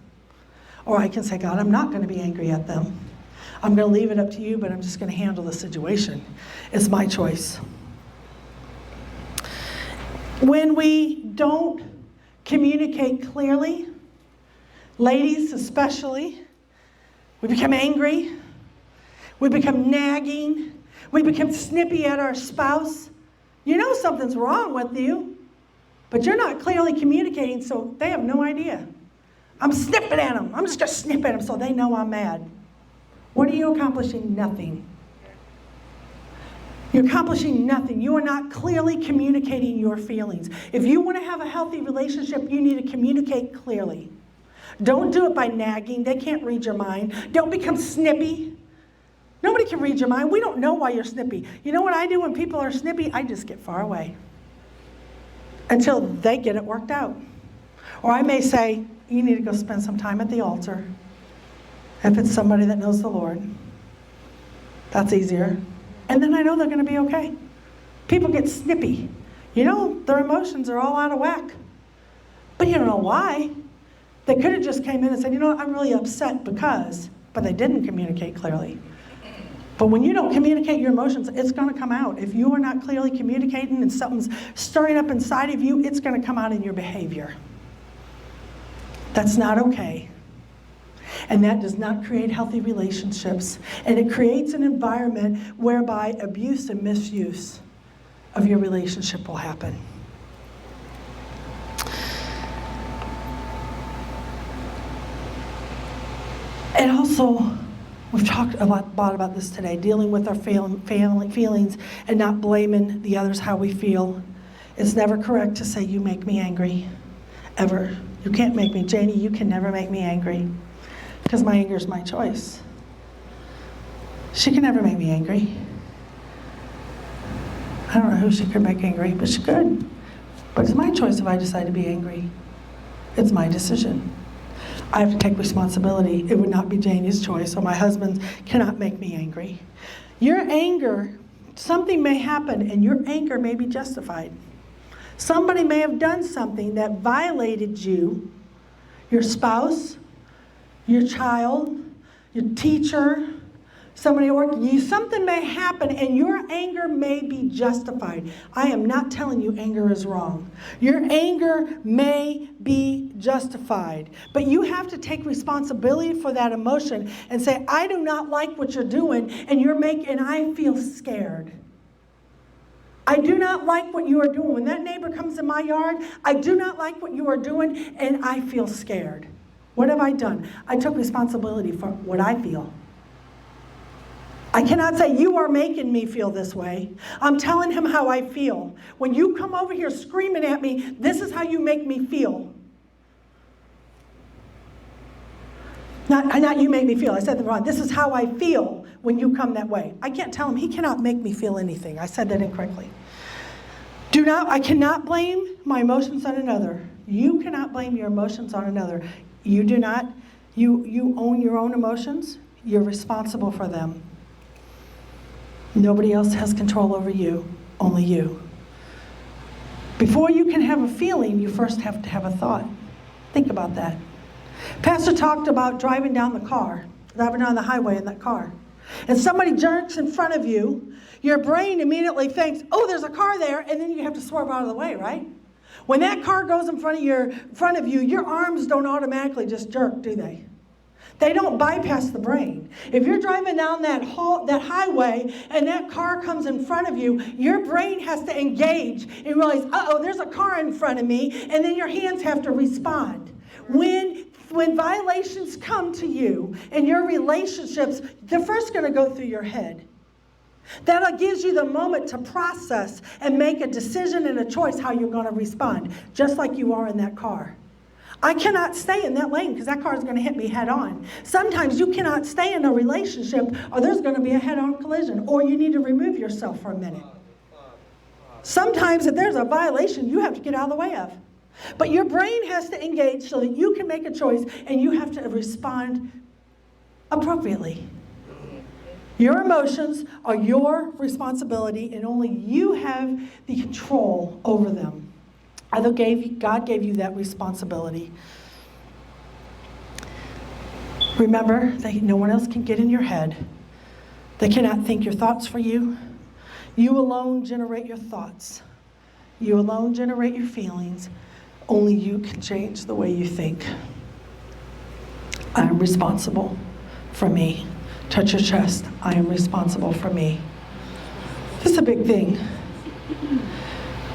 Or I can say, God, I'm not going to be angry at them. I'm going to leave it up to you, but I'm just going to handle the situation. It's my choice. When we don't communicate clearly, ladies especially, we become angry, we become nagging, we become snippy at our spouse. You know something's wrong with you, but you're not clearly communicating, so they have no idea. I'm snipping at them. I'm just going to snip at them so they know I'm mad. What are you accomplishing? Nothing. You're accomplishing nothing. You are not clearly communicating your feelings. If you want to have a healthy relationship, you need to communicate clearly. Don't do it by nagging. They can't read your mind. Don't become snippy. Nobody can read your mind. We don't know why you're snippy. You know what I do when people are snippy? I just get far away until they get it worked out. Or I may say, you need to go spend some time at the altar. If it's somebody that knows the Lord, that's easier. And then I know they're going to be okay. People get snippy. You know, their emotions are all out of whack. But you don't know why. They could have just came in and said, you know what, I'm really upset because, but they didn't communicate clearly. But when you don't communicate your emotions, it's going to come out. If you are not clearly communicating and something's stirring up inside of you, it's going to come out in your behavior. That's not okay. And that does not create healthy relationships. And it creates an environment whereby abuse and misuse of your relationship will happen. And also, we've talked a lot about this today, dealing with our feelings and not blaming the others how we feel. It's never correct to say, you make me angry, ever. You can't make me. Janie, you can never make me angry. Because my anger is my choice. She can never make me angry. I don't know who she could make angry, but she could. But it's my choice if I decide to be angry. It's my decision. I have to take responsibility. It would not be Janie's choice, or my husband cannot make me angry. Your anger, something may happen, and your anger may be justified. Somebody may have done something that violated you, your spouse, your child, your teacher, somebody working you. Something may happen and your anger may be justified. I am not telling you anger is wrong. Your anger may be justified. But you have to take responsibility for that emotion and say, I do not like what you're doing and I feel scared. I do not like what you are doing. When that neighbor comes in my yard, I do not like what you are doing and I feel scared. What have I done? I took responsibility for what I feel. I cannot say, you are making me feel this way. I'm telling him how I feel. When you come over here screaming at me, this is how you make me feel. Not you make me feel. I said the wrong. This is how I feel when you come that way. I can't tell him. He cannot make me feel anything. I said that incorrectly. I cannot blame my emotions on another. You cannot blame your emotions on another. You do not. You own your own emotions. You're responsible for them. Nobody else has control over you, only you. Before you can have a feeling, you first have to have a thought. Think about that. Pastor talked about driving down the highway in that car. And somebody jerks in front of you, your brain immediately thinks, oh, there's a car there, and then you have to swerve out of the way, right? When that car goes in front of you, your arms don't automatically just jerk, do they? They don't bypass the brain. If you're driving down that highway and that car comes in front of you, your brain has to engage and realize, uh-oh, there's a car in front of me, and then your hands have to respond. When violations come to you in your relationships, they're first going to go through your head. That gives you the moment to process and make a decision and a choice how you're going to respond, just like you are in that car. I cannot stay in that lane because that car is going to hit me head on. Sometimes you cannot stay in a relationship or there's going to be a head-on collision, or you need to remove yourself for a minute. Sometimes if there's a violation, you have to get out of the way of. But your brain has to engage so that you can make a choice and you have to respond appropriately. Your emotions are your responsibility and only you have the control over them. God gave you that responsibility. Remember that no one else can get in your head. They cannot think your thoughts for you. You alone generate your thoughts. You alone generate your feelings. Only you can change the way you think. I am responsible for me. Touch your chest. I am responsible for me. This is a big thing.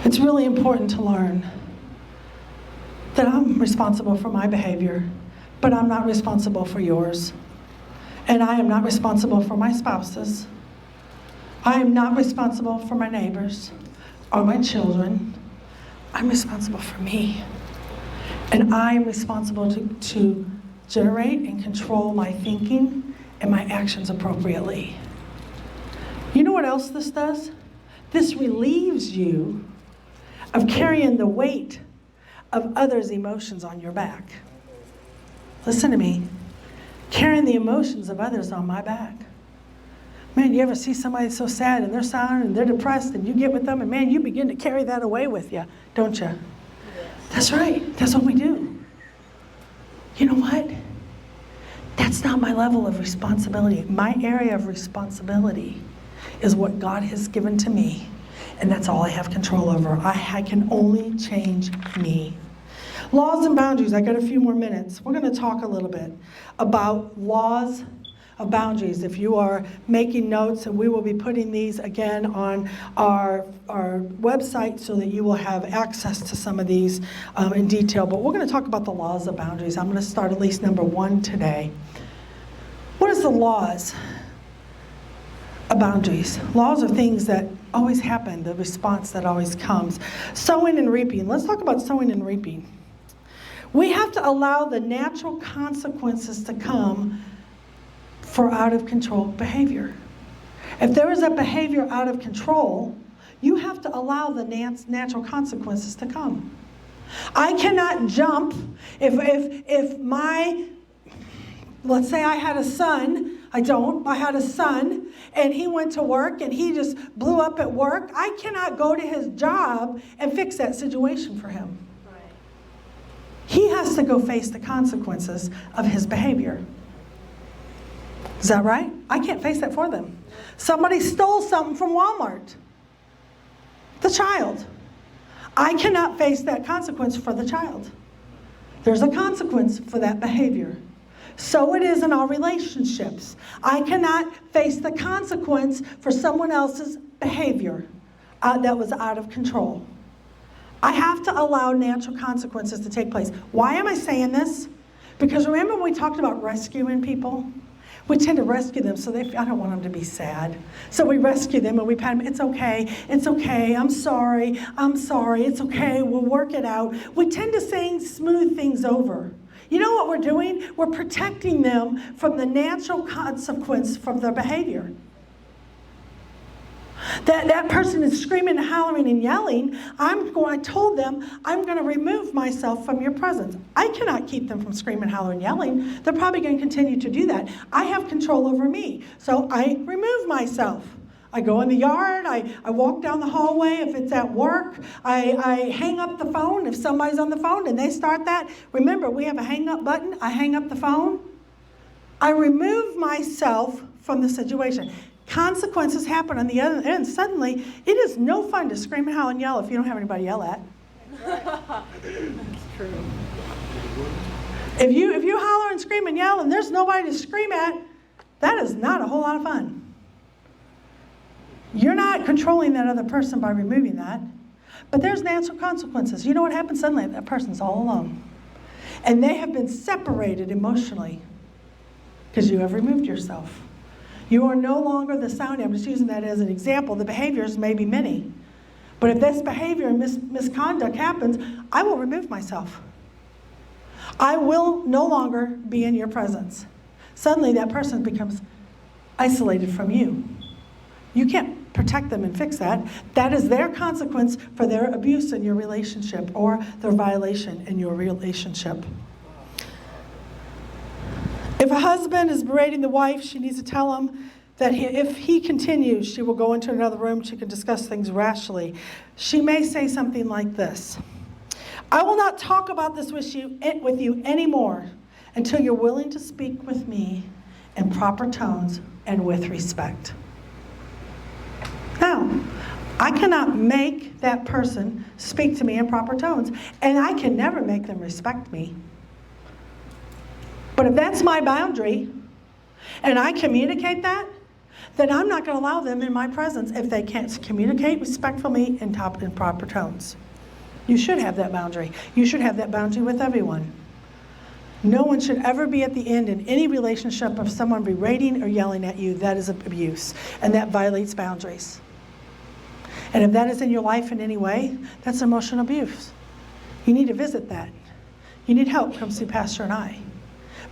It's really important to learn that I'm responsible for my behavior, but I'm not responsible for yours. And I am not responsible for my spouses. I am not responsible for my neighbors or my children. I'm responsible for me. And I am responsible to generate and control my thinking and my actions appropriately. You know what else this does? This relieves you of carrying the weight of others' emotions on your back. Listen to me. Carrying the emotions of others on my back. Man, you ever see somebody so sad and they're silent and they're depressed and you get with them and man, you begin to carry that away with you, don't you? Yes. That's right. That's what we do. You know what? That's not my level of responsibility. My area of responsibility is what God has given to me. And that's all I have control over. I can only change me. Laws and boundaries. I got a few more minutes. We're going to talk a little bit about laws of boundaries. If you are making notes, and we will be putting these again on our website so that you will have access to some of these in detail. But we're going to talk about the laws of boundaries. I'm going to start at least number 1 today. What is the laws of boundaries? Laws are things that always happen, the response that always comes. Sowing and reaping. Let's talk about sowing and reaping. We have to allow the natural consequences to come for out of control behavior. If there is a behavior out of control, you have to allow the natural consequences to come. I cannot jump if let's say I had a son. I had a son and he went to work and he just blew up at work. I cannot go to his job and fix that situation for him. Right. He has to go face the consequences of his behavior. Is that right? I can't face that for them. Somebody stole something from Walmart. The child. I cannot face that consequence for the child. There's a consequence for that behavior. So it is in our relationships. I cannot face the consequence for someone else's behavior that was out of control. I have to allow natural consequences to take place. Why am I saying this? Because remember when we talked about rescuing people? We tend to rescue them so I don't want them to be sad. So we rescue them and we pat them, it's okay, I'm sorry, it's okay, we'll work it out. We tend to smooth things over. You know what we're doing? We're protecting them from the natural consequence from their behavior. That person is screaming and hollering and yelling. I told them, I'm going to remove myself from your presence. I cannot keep them from screaming, hollering, and yelling. They're probably going to continue to do that. I have control over me. So I remove myself. I go in the yard, I walk down the hallway if it's at work, I hang up the phone if somebody's on the phone and they start that. Remember, we have a hang up button. I hang up the phone. I remove myself from the situation. Consequences happen on the other end. Suddenly, it is no fun to scream and howl and yell if you don't have anybody to yell at.
That's true.
If you holler and scream and yell and there's nobody to scream at, that is not a whole lot of fun. You're not controlling that other person by removing that. But there's natural consequences. You know what happens? Suddenly that person's all alone. And they have been separated emotionally because you have removed yourself. You are no longer the sound. I'm just using that as an example. The behaviors may be many. But if this behavior and misconduct happens, I will remove myself. I will no longer be in your presence. Suddenly that person becomes isolated from you. You can't protect them and fix that. That is their consequence for their abuse in your relationship or their violation in your relationship. If a husband is berating the wife, she needs to tell him that if he continues, she will go into another room. She can discuss things rationally. She may say something like this: I will not talk about this with you anymore until you're willing to speak with me in proper tones and with respect. Now, I cannot make that person speak to me in proper tones, and I can never make them respect me. But if that's my boundary, and I communicate that, then I'm not going to allow them in my presence if they can't communicate respectfully in proper tones. You should have that boundary. You should have that boundary with everyone. No one should ever be at the end in any relationship of someone berating or yelling at you. That is abuse, and that violates boundaries. And if that is in your life in any way, that's emotional abuse. You need to visit that. You need help, come see Pastor and I.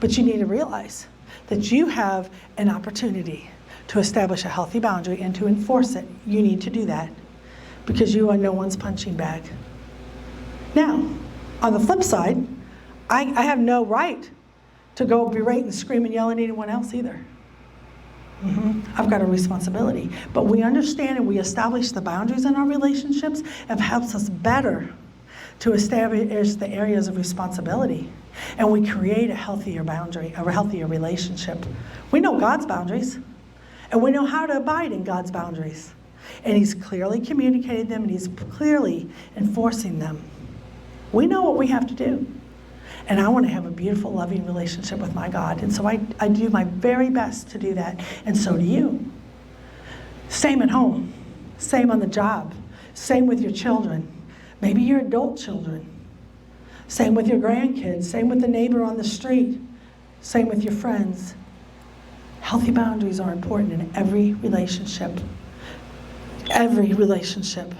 But you need to realize that you have an opportunity to establish a healthy boundary and to enforce it. You need to do that because you are no one's punching bag. Now, on the flip side, I have no right to go berate and scream and yell at anyone else either. I've got a responsibility. But we understand and we establish the boundaries in our relationships. It helps us better to establish the areas of responsibility. And we create a healthier boundary, a healthier relationship. We know God's boundaries, and we know how to abide in God's boundaries. And He's clearly communicated them, and He's clearly enforcing them. We know what we have to do. And I want to have a beautiful, loving relationship with my God. And so I do my very best to do that. And so do you. Same at home. Same on the job. Same with your children. Maybe your adult children. Same with your grandkids. Same with the neighbor on the street. Same with your friends. Healthy boundaries are important in every relationship. Every relationship.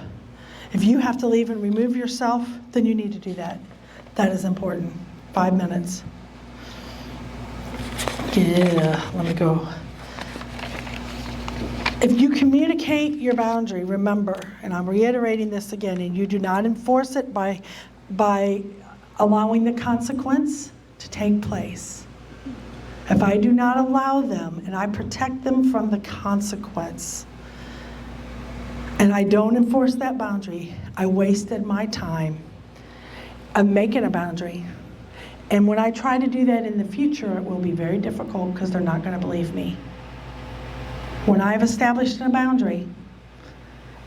If you have to leave and remove yourself, then you need to do that. That is important. 5 minutes. Yeah, let me go. If you communicate your boundary, remember, and I'm reiterating this again, and you do not enforce it by allowing the consequence to take place. If I do not allow them and I protect them from the consequence, and I don't enforce that boundary, I wasted my time. I'm making a boundary. And when I try to do that in the future, it will be very difficult because they're not going to believe me. When I've established a boundary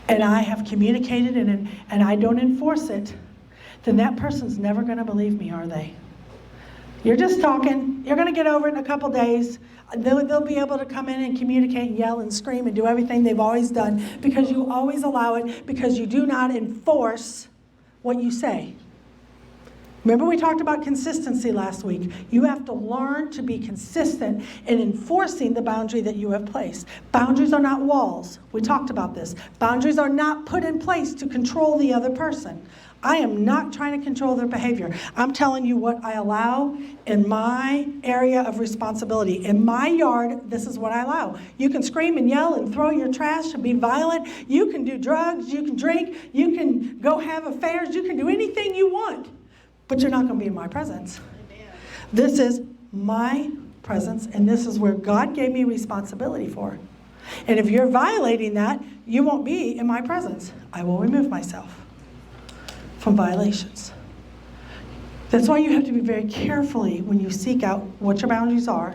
and I have communicated and I don't enforce it, then that person's never going to believe me, are they? You're just talking. You're going to get over it in a couple days. They'll be able to come in and communicate and yell and scream and do everything they've always done because you always allow it, because you do not enforce what you say. Remember we talked about consistency last week. You have to learn to be consistent in enforcing the boundary that you have placed. Boundaries are not walls. We talked about this. Boundaries are not put in place to control the other person. I am not trying to control their behavior. I'm telling you what I allow in my area of responsibility. In my yard, this is what I allow. You can scream and yell and throw your trash and be violent. You can do drugs, you can drink, you can go have affairs, you can do anything you want. But you're not going to be in my presence. Amen. This is my presence, and this is where God gave me responsibility for. And if you're violating that, you won't be in my presence. I will remove myself from violations. That's why you have to be very carefully when you seek out what your boundaries are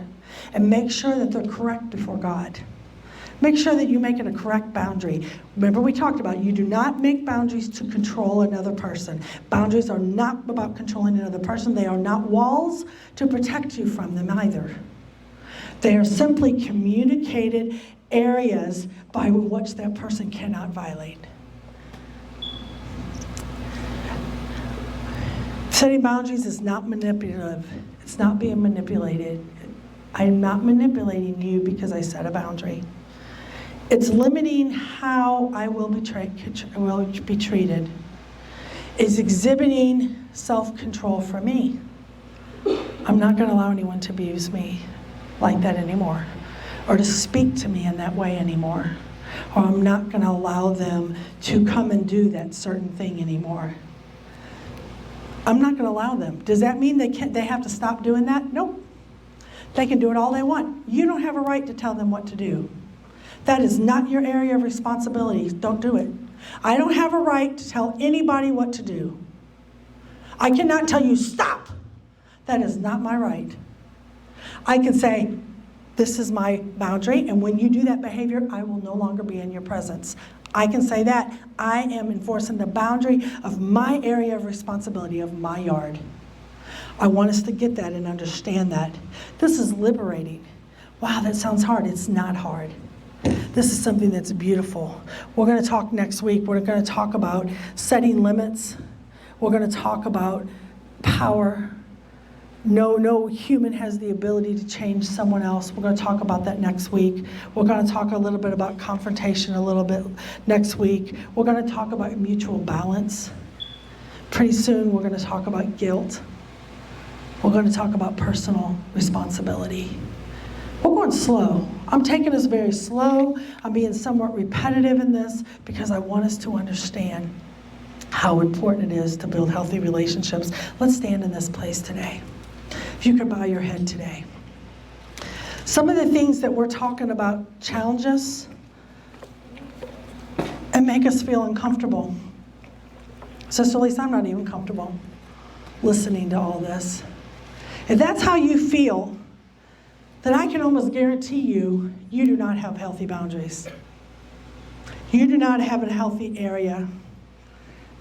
and make sure that they're correct before God. Make sure that you make it a correct boundary. Remember we talked about you do not make boundaries to control another person. Boundaries are not about controlling another person. They are not walls to protect you from them either. They are simply communicated areas by which that person cannot violate. Setting boundaries is not manipulative. It's not being manipulated. I'm not manipulating you because I set a boundary. It's limiting how I will be treated. It's exhibiting self-control for me. I'm not going to allow anyone to abuse me like that anymore, or to speak to me in that way anymore, or I'm not going to allow them to come and do that certain thing anymore. I'm not going to allow them. Does that mean they have to stop doing that? Nope. They can do it all they want. You don't have a right to tell them what to do. That is not your area of responsibility. Don't do it. I don't have a right to tell anybody what to do. I cannot tell you, stop. That is not my right. I can say, this is my boundary, and when you do that behavior, I will no longer be in your presence. I can say that. I am enforcing the boundary of my area of responsibility, of my yard. I want us to get that and understand that. This is liberating. Wow, that sounds hard. It's not hard. This is something that's beautiful. We're going to talk next week. We're going to talk about setting limits. We're going to talk about power. No human has the ability to change someone else. We're going to talk about that next week. We're going to talk a little bit about confrontation a little bit next week. We're going to talk about mutual balance. Pretty soon we're going to talk about guilt. We're going to talk about personal responsibility. We're going slow. I'm taking this very slow. I'm being somewhat repetitive in this because I want us to understand how important it is to build healthy relationships. Let's stand in this place today. If you could bow your head today. Some of the things that we're talking about challenge us and make us feel uncomfortable. Sister Lisa, I'm not even comfortable listening to all this. If that's how you feel, then I can almost guarantee you, you do not have healthy boundaries. You do not have a healthy area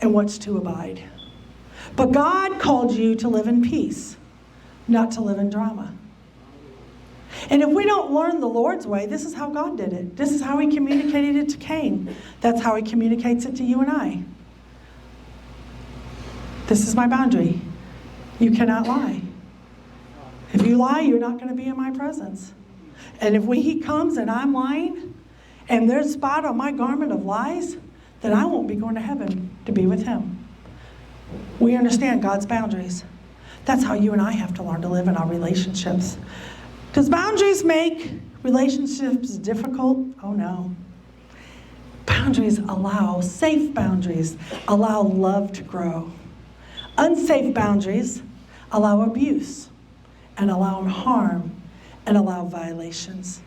in which to abide. But God called you to live in peace, not to live in drama. And if we don't learn the Lord's way, this is how God did it. This is how he communicated it to Cain. That's how he communicates it to you and I. This is my boundary. You cannot lie. If you lie, you're not going to be in my presence. And if he comes and I'm lying, and there's a spot on my garment of lies, then I won't be going to heaven to be with him. We understand God's boundaries. That's how you and I have to learn to live in our relationships. Does boundaries make relationships difficult? Oh no. Boundaries allow, safe boundaries allow love to grow. Unsafe boundaries allow abuse and allow harm and allow violations.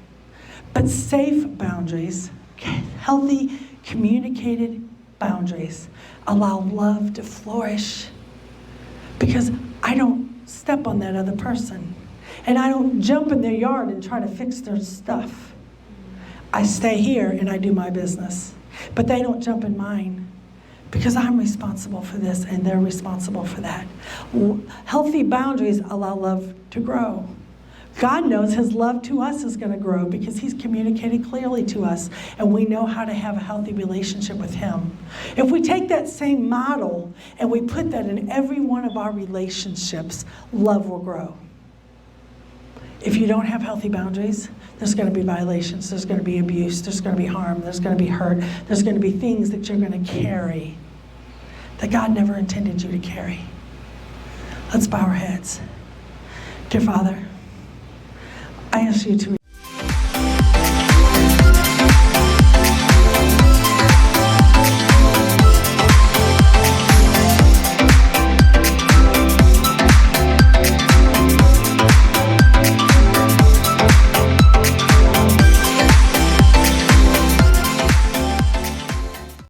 But safe boundaries, healthy, communicated boundaries, allow love to flourish. Because I don't step on that other person. And I don't jump in their yard and try to fix their stuff. I stay here and I do my business. But they don't jump in mine. Because I'm responsible for this and they're responsible for that. Healthy boundaries allow love to grow. God knows his love to us is going to grow because he's communicated clearly to us, and we know how to have a healthy relationship with him. If we take that same model and we put that in every one of our relationships, love will grow. If you don't have healthy boundaries, there's going to be violations, there's going to be abuse, there's going to be harm, there's going to be hurt, there's going to be things that you're going to carry that God never intended you to carry. Let's bow our heads. Dear Father, I ask you to